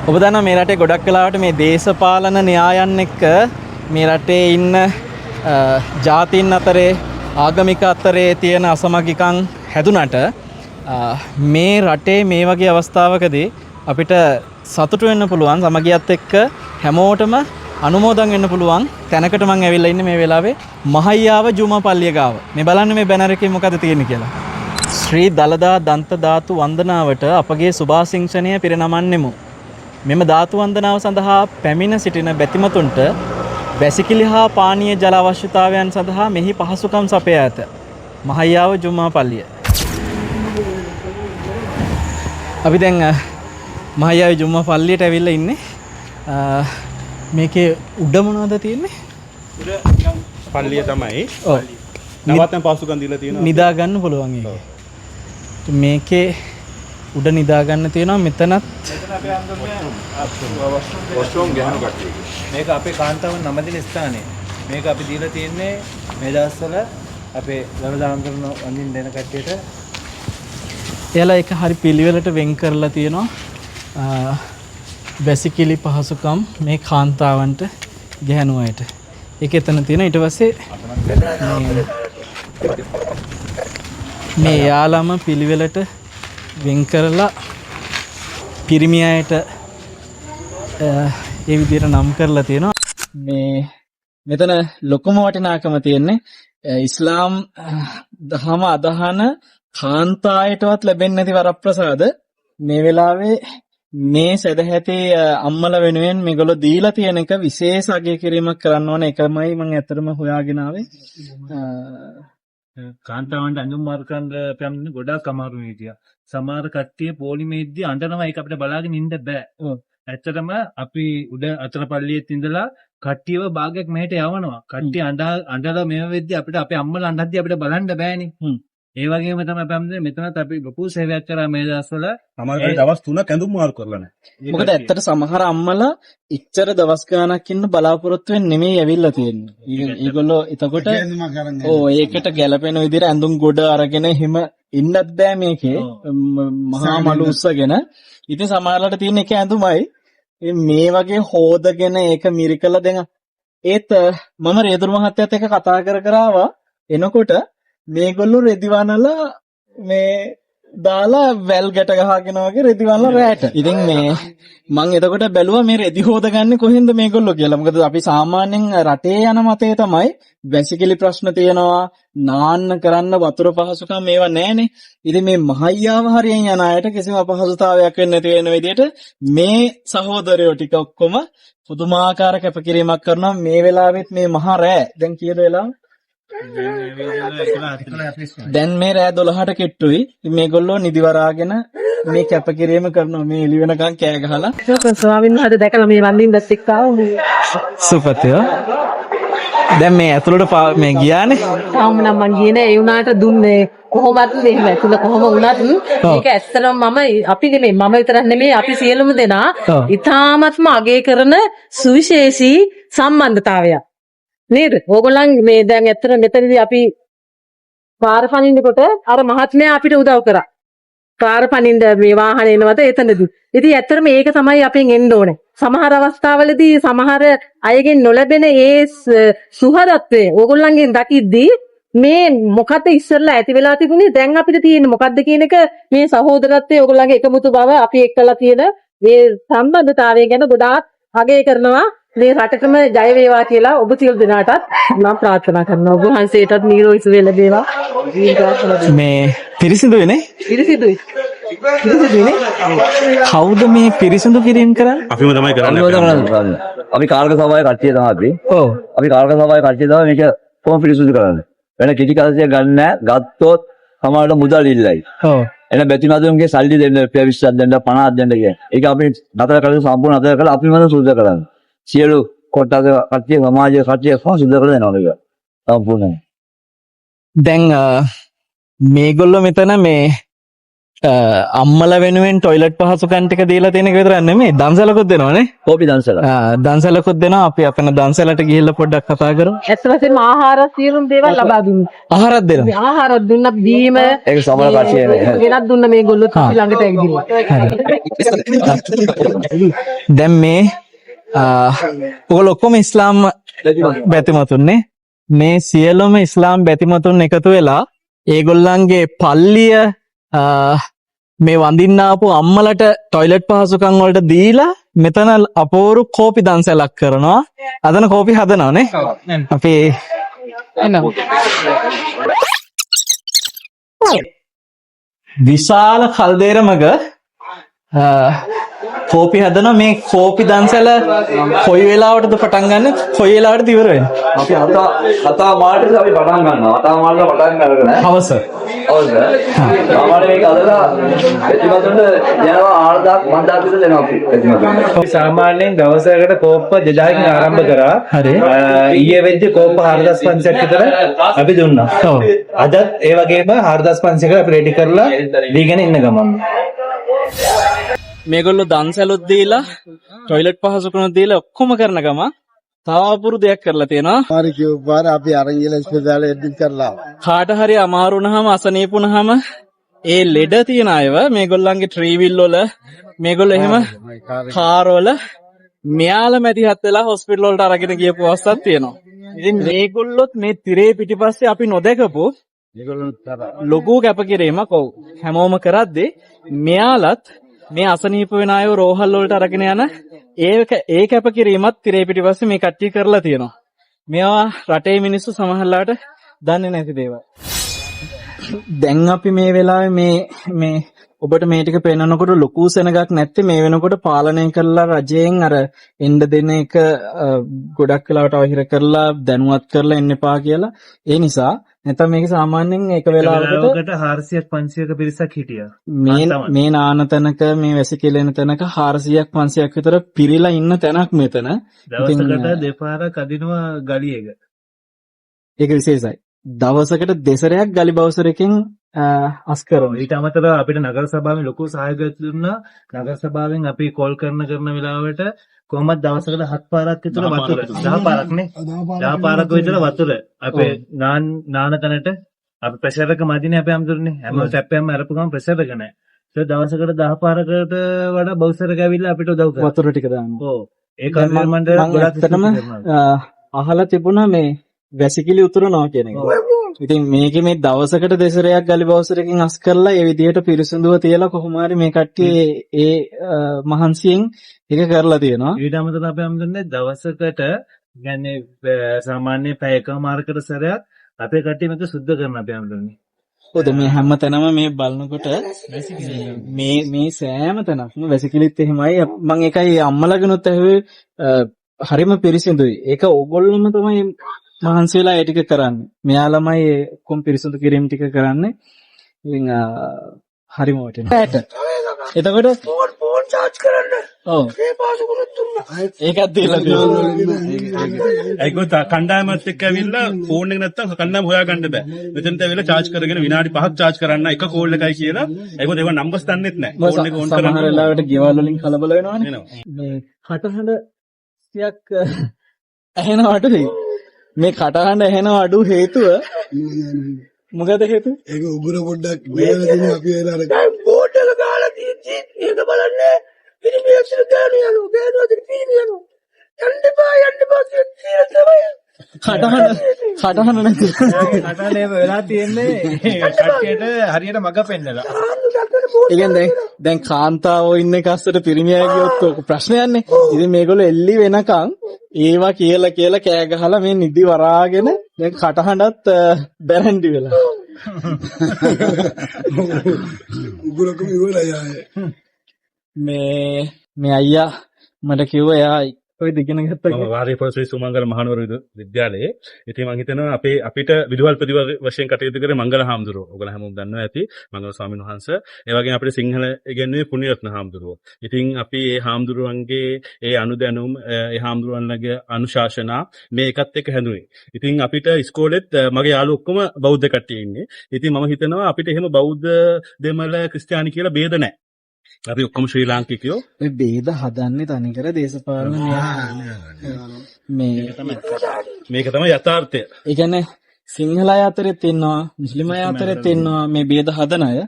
ඔබ දන්නවා මේ රටේ ගොඩක් වෙලාවට මේ දේශපාලන න්‍යායන් එක්ක මේ රටේ ඉන්න ජාතීන් අතරේ ආගමික අතරේ තියෙන අසමගිකම් හැදුනට මේ රටේ මේ වගේ අවස්ථාවකදී අපිට සතුටු වෙන්න පුළුවන් සමගියත් එක්ක හැමෝටම අනුමෝදන් වෙන්න පුළුවන් තැනකට මම ඇවිල්ලා ඉන්නේ මේ වෙලාවේ මහයියාව ජුමා පල්ලිය ගාව. මේ බලන්න මේ බැනර් එකේ මොකද තියෙන්නේ කියලා. ශ්‍රී දලදා දන්ත ධාතු වන්දනාවට අපගේ සුභාසිංසනය පිරිනමන්නෙමු. මෙම ධාතු වන්දනාව සඳහා පැමිණ සිටින බැතිමතුන්ට වැසිකිලි හා පානීය ජල අවශ්‍යතාවයන් සඳහා මෙහි පහසුකම් සපයා ඇත. මහයියාව ජුමා පල්ලිය. අපි දැන් මහයියාව ජුමා පල්ලියට ඇවිල්ලා ඉන්නේ. මේකේ උඩ මොනවද තියෙන්නේ? උඩ පල්ලිය තමයි. ඔව්. නවත්තන පහසුකම් දීලා තියෙනවා. නිදා ගන්න පුළුවන් ඒක. මේකේ උඩ නිදා ගන්න තියෙනවා මෙතනත්. මෙතන අපේ වොෂ්රූම් ගහන කට්ටිය. මේක අපේ කාන්තාවන් නමදින ස්ථානේ. මේක අපි දීලා තියෙන්නේ මේ දවස්වල අපේ දවදාම් කරන වඳින් දෙන කට්ටියට. එයාලා ඒක හරි පිළිවෙලට වෙන් කරලා තියෙනවා. වැසිකිලි පහසුකම් මේ කාන්තාවන්ට ගැහණු අයට. ඒක එතන තියෙන ඊට පස්සේ මේ යාළම පිළිවෙලට වෙන් කරලා පිරිමි අයට ඒ විදිහට නම් කරලා තියෙනවා. මේ මෙතන ලොකුම වටිනාකම තියෙන්නේ ඉස්ලාම් දහම අදහන කාන්තායටවත් ලැබෙන්නේ නැති වරප්‍රසාද මේ වෙලාවේ මේ සදැහැති අම්මල වෙනුවෙන් මේගොල්ලෝ දීලා තියෙන එක විශේෂ අගය කිරීමක් කරන්න ඕන එකමයි මම ඇත්තටම හොයාගෙන ආවේ. කාන්තාවන්ට අඳුම් මාරු කරන්න පැමිණෙන ගොඩාක් අමාරු නීතිය. සමහර කට්ටිය පොලිමේද්දී අඬනවා ඒක අපිට බලාගෙන ඉන්න බෑ. ඇත්තටම අපි උඩ අතර පල්ලියෙත් ඉඳලා කට්ටියව භාගයක් මෙහෙට යවනවා. කට්ටිය අඬලා මේව වෙද්දී අපිට අපේ අම්මලා අඬද්දී අපිට බලන්න බෑනේ. ඒ වගේම තමයි අපි මෙතනත් අපි ලොකු සේවයක් කරා මේ දවස්වල. සමහර දවස් 3ක් ඇඳුම් මාරු කරලා නැහැ. මොකද ඇත්තට සමහර අම්මලා ඉච්චර දවස් ගාණක් ඉන්න බලාපොරොත්තු වෙන්නේ නෙමෙයි ඇවිල්ලා තියෙන්නේ. ඒගොල්ලෝ එතකොට ඒකට ගැළපෙන විදිහට ඇඳුම් ගොඩ අරගෙන එහෙම ඉන්නත් බෑ මේකේ. මහා මළු උස්සගෙන. ඉතින් සමහරලාට තියෙන එක ඇඳුමයි මේ වගේ හොදගෙන ඒක මිරිකලා දෙන. ඒත් මම රේදුරු මහත්තයාත් එක්ක කතා කර ආවා. එනකොට මේගොල්ලෝ රෙදි වනලා මේ දාලා වැල් ගැට ගහගෙන වගේ රෙදි වනලා රැට. ඉතින් මේ මම එතකොට බැලුවා මේ රෙදි හොදගන්නේ කොහෙන්ද මේගොල්ලෝ කියලා. මොකද අපි සාමාන්‍යයෙන් රටේ යන මතේ තමයි වැසිකිලි ප්‍රශ්න තියෙනවා, නාන්න කරන්න වතුර පහසුකම් මේවා නැහැනේ. ඉතින් මේ මහයියාව හරියෙන් යන අයට කිසිම අපහසුතාවයක් වෙන්නේ නැති වෙන විදිහට මේ සහෝදරයෝ ටික ඔක්කොම පුදුමාකාර කැපකිරීමක් කරනවා. මේ වෙලාවෙත් මේ මහා රෑ දැන් කීයද වෙලාව? දැන් මේ රෑ 12ට කෙට්ටුයි. මේගොල්ලෝ නිදි වරාගෙන මේ කැපකිරීම කරනවා. මේ එළි වෙනකන් කෑ ගහලා. ස්වාමීන් වහන්සේ දැකලා මේ වන්දින්නත් එක්ක ආවා. සුපතිය. දැන් මේ ඇතුළට මේ ගියානේ. තාම නම් මං ගියේ නෑ. ඒ උනාට දුන්නේ කොහොමද මෙහෙම ඇතුළ කොහොම වුණත් මේක ඇත්තටම අපි නෙමෙයි මම විතරක් නෙමෙයි අපි සියලුම දෙනා ඊ타ත්ම අගය කරන සුවිශේෂී සම්බන්ධතාවයක්. නේද? ඕගොල්ලන් මේ දැන් ඇත්තට මෙතනදී අපි පාර පනින්නකොට අර මහත්මයා අපිට උදව් කරා. පාර පනින්න මේ වාහනේ එනවද එතනදී. ඉතින් ඇත්තට මේක තමයි අපෙන් එන්න ඕනේ. සමහර අවස්ථාවලදී සමහර අයගෙන් නොලැබෙන ඒ සුහදත්වය ඕගොල්ලන්ගෙන් දකිද්දී මේ මොකද ඉස්සෙල්ලා ඇති වෙලා තිබුණේ දැන් අපිට තියෙන්නේ මොකද්ද කියන එක මේ සහෝදරත්වයේ ඕගොල්ලන්ගේ එකමුතු බව අපි එක්කලා තියෙන මේ සම්බන්ධතාවය ගැන ගොඩාක් අගය කරනවා. මේ රටටම ජය වේවා කියලා ඔබ සියලු දෙනාටත් මම ප්‍රාර්ථනා කරනවා. ඔබ වහන්සේටත් නිරෝගී සුවය ලැබේවා. මේ පිරිසිදුනේ? පිරිසිදුයි. කවුද මේ පිරිසිදු කිරීම කරන්නේ? අපිම තමයි කරන්නේ. අපි කාර්ක සභාවේ කට්ටිය තමයි අපි. ඔව්. අපි කාර්ක සභාවේ කට්ටිය තමයි මේක කොහොම පිරිසිදු කරන්නේ. වෙන කිසි කාර්යයක් ගන්න නැහැ. ගත්තොත් සමහරවිට මුදල් ඉල්ලයි. ඔව්. එන බැතිමතුන්ගේ සල්ලි දෙන්න, රුපියල් 20ක් දෙන්න, 50ක් දෙන්න කියන්නේ. ඒක අපි නතර කරලා සම්පූර්ණ නතර කරලා අපිම සුද්ධ කරන්නේ. සියලු කොටස කට්ටිය සමාජයේ කට්ටිය සුද්ධ කරලා දෙනවා ඒක. සම්පූර්ණයෙන්. දැන් මේගොල්ලෝ මෙතන මේ අම්මල වෙනුවෙන් টয়ලට් පහසුකම් ටික දීලා තියෙන එක විතරක් නෙමෙයි දන්සලකුත් දෙනවනේ. කෝපි දන්සල. දන්සලකුත් දෙනවා. අපි අපේන දන්සලට ගිහිල්ලා පොඩ්ඩක් කතා කරමු. ඇත්ත වශයෙන්ම ආහාර සියලුම දේවල් ලබා දුන්නා. ආහාරත් දෙනවා. ආහාරත් දුන්නා බීම ඒක සමහර කට්ටිය ගෙනත් දුන්නා මේගොල්ලෝ අපි ළඟට ඇවිල්ලා. දැන් මේ ඔයගොල්ලෝ ඔක්කොම ඉස්ලාම් බැතිමතුන්නේ. මේ සියලුම ඉස්ලාම් බැතිමතුන් එකතු වෙලා ඒගොල්ලන්ගේ පල්ලිය මේ වඳින්න ආපු අම්මලට টয়ලට් පහසුකම් වලට දීලා මෙතන අපෝරු කෝපි දන්සලක් කරනවා. අදන කෝපි හදනවානේ. අපි එනවා. විශාල කල්දේරමක කෝපි හදන මේ කෝපි දන්සල කොයි වෙලාවටද පටන් ගන්න කොයි වෙලාවටද ඉවර වෙන්නේ? අපි කතා මාටද අපි පටන් ගන්නවා. කතා මාටද පටන් අරගෙන හවස. හවස. සාමාන්‍ය මේක අදලා ප්‍රතිපදන්න යනවා 4000 5000 විතර දෙනවා අපි ප්‍රතිපදන්න. අපි සාමාන්‍යයෙන් දවසකට කෝප්ප 2000කින් ආරම්භ කරා. හරි. ඊයේ වෙද්දී කෝප්ප 4500ක් විතර අපි දුන්නා. ඔව්. අදත් ඒ වගේම 4500ක අපි රෙඩි කරලා දීගෙන ඉන්න ගමන්. මේගොල්ලෝ දන්සලොත් දීලා টয়ලට් පහසුකම් දීලා ඔක්කොම කරන ගම තව අපුරු දෙයක් කරලා තියෙනවා. හරි කිව්වා අපි අරන් ගිහලා ඉස්පිරිතාලෙ ඇඩ්මිට් කරලා කාට හරි අමාරු වුණාම අසනීප වුණාම ඒ ලෙඩ තියෙන අයව මේගොල්ලන්ගේ ට්‍රීවිල් වල මේගොල්ලෝ එහෙම කාර් වල මෙයාලා මැදිහත් වෙලා හොස්පිටල් වලට අරගෙන ගියපු අවස්ථාවක් තියෙනවා. ඉතින් මේගොල්ලොත් මේ තිරේ පිටිපස්සේ අපි නොදකපු ලොකු කැපකිරීමක් ඔව් හැමෝම කරද්දී මෙයාලත් මේ අසනීප වෙන අයව රෝහල් වලට අරගෙන යන ඒ කැපකිරීමත් තිරේ පිටිපස්සේ මේ කට්ටිය කරලා තියෙනවා. මේවා රටේ මිනිස්සු සමහරලාට දන්නේ නැති දේවල්. දැන් අපි මේ වෙලාවේ මේ ඔබට මේ ටික පේනනකොට ලොකු සෙනගක් නැත්තේ මේ වෙනකොට පාලනය කරලා රජයෙන් අර එන්න දෙන එක ගොඩක් වෙලාවට අවහිර කරලා දැනුවත් කරලා එන්න එපා කියලා. ඒ නිසා නැත්නම් මේක සාමාන්‍යයෙන් එක වෙලාවකට 400ක් 500ක පිරිසක් හිටියා. මේ නාන තැනක මේ වැසිකිලෙන තැනක 400ක් 500ක් විතර පිරීලා ඉන්න තැනක් මෙතන. දවසකට දෙපාරක් අදිනවා ගලියක. ඒක විශේෂයි. දවසකට දෙසරයක් ගලි බවුසරකින් අස් කරනවා. ඊට අමතරව අපිට නගර සභාවෙන් ලොකු සහයෝගයක් දුන්නා. නගර සභාවෙන් අපි කෝල් කරන වෙලාවට කොහොමද දවසකට 7 පාරක් විතර වතුර 10 පාරක් නේ 10 පාරක් විතර වතුර අපේ නාන තැනට අපි ප්‍රෙෂර් එක මදිනේ අපේ අම්දුරනේ හැම ටැප් එකම අරපු ගමන් ප්‍රෙෂර් එක නැහැ. ඒක දවසකට 10 පාරකට වඩා බවුසර් එක ඇවිල්ලා අපිට උදව් කරනවා. වතුර ටික දානවා. ඔව්. ඒක මම ගොඩක් අහලා තිබුණා මේ වැසිකිලි උතුරනවා කියන එක. ඉතින් මේකේ මේ දවසකට දෙසරයක් ගලි බවුසරකින් අස් කරලා ඒ විදිහට පිරිසිදුව තියලා කොහොම හරි මේ කට්ටිය ඒ මහන්සියෙන් ඒක කරලා තියෙනවා. ඊට අමතරව අපි හම්දුන්නේ දවසකට يعني සාමාන්‍ය පැය එකමාරකට සැරයක් අපේ කට්ටිය මේක සුද්ධ කරන අපි හම්දුන්නේ. ඔද මේ හැම තැනම මේ බලනකොට මේ සෑම තැනක්ම වැසිකිලිත් එහෙමයි. මම ඒකයි අම්මලාගෙනුත් ඇහුවේ හරිම පිරිසිදුයි. ඒක ඕගොල්ලොම තමයි මහන්සි වෙලා ඒ ටික කරන්නේ. මෙයාළමයි කොම් පිරිසුදු කිරීම ටික කරන්නේ. ඉතින් හරිම වටිනවා. එතකොට ෆෝන් charge කරන්න. ඔව්. මේ පාසුකුත් දුන්නා. ඒකත් දීලා තියෙනවා. ඒකත් කණ්ඩායමත් එක්ක ඇවිල්ලා ෆෝන් එක නැත්තම් කණ්ඩායම හොයාගන්න බෑ. මෙතනට ඇවිල්ලා charge කරගෙන විනාඩි 5ක් charge කරන්න එක කෝල් එකයි කියලා. ඒකත් ඒවා numbers දන්නෙත් නැහැ. ෆෝන් එක on කරන්න. සමහර වෙලාවට ගෙවල් වලින් කලබල වෙනවනේ. මේ කටහඬ ටිකක් ඇහෙනව අඩුයි. මේ කටහඬ ඇහෙනව අඩු හේතුව මොකද හේතුව? ඒක උගුර පොඩ්ඩක් වෙලා තියෙනවා අපි වෙලා අර බෝඩ් එක ගහලා තියෙද්දි ඒක බලන්නේ පිරිමියක්ෂර ගානු යනවා ගානුවද පිරිමියනවා යන්න බා කියලා තමයි කටහඬ නැති කටහඬ එහෙම වෙලා තියෙන්නේ කට්ටියට හරියට මග පෙන්නලා. ඒ කියන්නේ දැන් කාන්තාවෝ ඉන්න කස්සට පිරිමියා ගියොත් ප්‍රශ්නයක් නේ. ඉතින් මේගොල්ලෝ එල්ලි වෙනකන් ඒවා කියලා කෑ ගහලා මේ නිදි වරාගෙන දැන් කටහඬත් බැරන්ඩි වෙලා. උගුරකම ඉවරයි ආයේ. මේ අයියා මට කිව්වා එයා කොයිද ඉගෙන ගත්තා මම වාරිපුර ශ්‍රී සුමංගල මහනුවර විද්‍යාලයේ. ඉතින් මම හිතනවා අපිට විදුහල්පති වශයෙන් කටයුතු කරේ මංගල හාමුදුරුවෝ. ඔයගොල්ලෝ හැමෝම දන්නවා ඇති මංගල ස්වාමීන් වහන්සේ. ඒ වගේම අපිට සිංහල ඉගෙනුවේ පුණ්‍යරත්න හාමුදුරුවෝ. ඉතින් අපි මේ හාමුදුරුවන්ගේ ඒ අනුදැනුම් ඒ හාමුදුරුවන්ලගේ අනුශාසනා මේ එකත් එක්ක හැදුනේ. ඉතින් අපිට ඉස්කෝලෙත් මගේ යාළුවෝ ඔක්කොම බෞද්ධ කට්ටිය ඉන්නේ. ඉතින් මම හිතනවා අපිට එහෙම බෞද්ධ දෙමළ ක්‍රිස්තියානි කියලා ભેද නැහැ. අපි ඔක්කොම ශ්‍රී ලාංකිකයෝ. මේ ભેද හදන්නේ තනිකර දේශපාලන මේක තමයි යථාර්ථය. ඒ කියන්නේ සිංහල අය අතරෙත් ඉන්නවා, මුස්ලිම් අය අතරෙත් ඉන්නවා මේ ભેද හදන අය,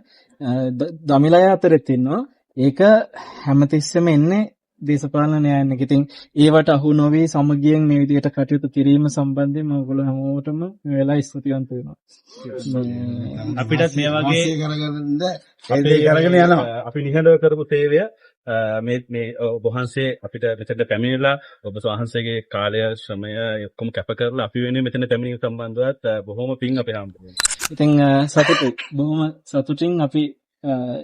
දමිළ අය අතරෙත් ඉන්නවා. ඒක හැමතිස්සෙම එන්නේ දේශපාලන න්‍යායන් එක. ඉතින් ඒවට අහු නොවි සමගියෙන් මේ විදිහට කටයුතු කිරීම සම්බන්ධයෙන් මම ඔයගොල්ලෝ හැමෝටම මේ වෙලාව ස්තුතිවන්ත වෙනවා. අපිටත් මේ වගේ කරගෙන යනවා. අපි නිහඬව කරපු සේවය මේ ඔබ වහන්සේ අපිට මෙතනට පැමිණිලා ඔබ වහන්සේගේ කාලය ශ්‍රමය ඔක්කොම කැප කරලා අපි වෙනුවෙන් මෙතන පැමිණීම සම්බන්ධවත් බොහොම පිං අපේ හම්බුනේ. ඉතින් සතුටුයි. බොහොම සතුටින් අපි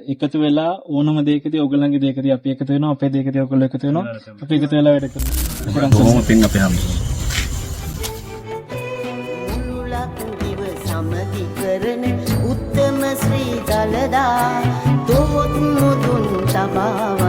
එකතු වෙලා ඕනම දෙයකදී ඔයගොල්ලන්ගේ දෙයකදී අපි එකතු වෙනවා, අපේ දෙයකදී ඔයගොල්ලෝ එකතු වෙනවා. අපි එකතු වෙලා වැඩ කරනවා. බොහොම පිං අපේ හම්බුනේ. මුලක් දිව සමගි කරන උත්තම ශ්‍රී දලදා තොත් මුදුන් තබාව